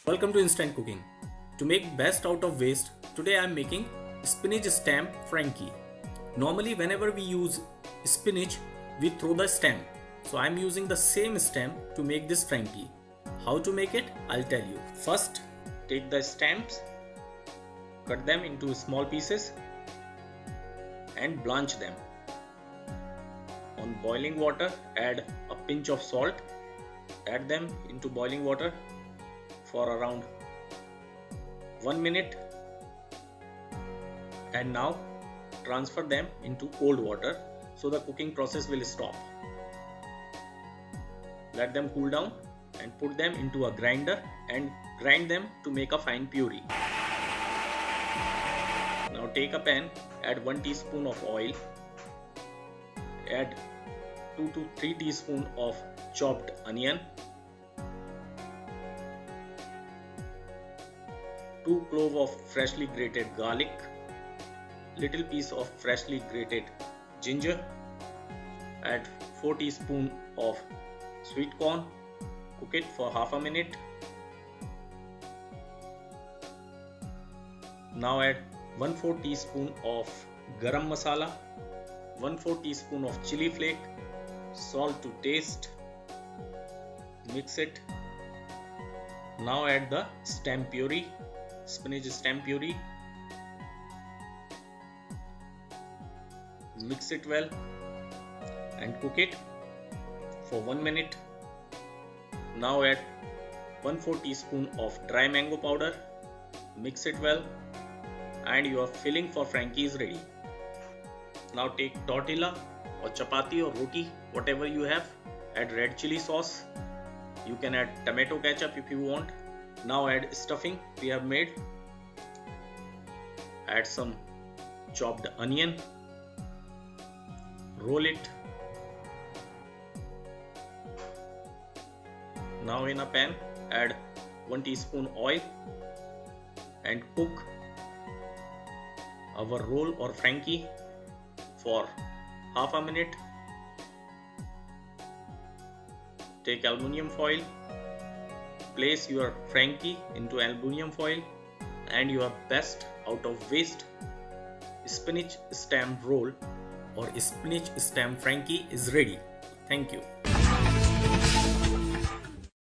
Welcome to Instant Cooking. To make best out of waste, today I am making spinach stem Frankie. Normally whenever we use spinach, we throw the stem. So I am using the same stem to make this Frankie. How to make it? I'll tell you. First, take the stems, cut them into small pieces and blanch them. On boiling water, add a pinch of salt. Add them into boiling water for around 1 minute, and now transfer them into cold water so the cooking process will stop. Let them cool down and put them into a grinder and grind them to make a fine puree. Now take a pan, add 1 teaspoon of oil, add 2 to 3 teaspoons of chopped onion, 2 cloves of freshly grated garlic, little piece of freshly grated ginger, add 4 teaspoons of sweet corn, cook it for half a minute. Now add 1/4 teaspoon of garam masala, 1/4 teaspoon of chili flake, salt to taste, mix it. Now add the stem puree, spinach stem puree, mix it well and cook it for 1 minute. Now add 1/4 teaspoon of dry mango powder, mix it well, and your filling for Frankie is ready. Now take tortilla or chapati or roti, whatever you have, add red chili sauce. You can add tomato ketchup if you want. Now add stuffing we have made. Add some chopped onion. Roll it. Now in a pan, add 1 teaspoon oil and cook our roll or Frankie for half a minute. Take aluminium foil, place your Frankie into aluminium foil, and your best out of waste spinach stem roll or spinach stem Frankie is ready. Thank you.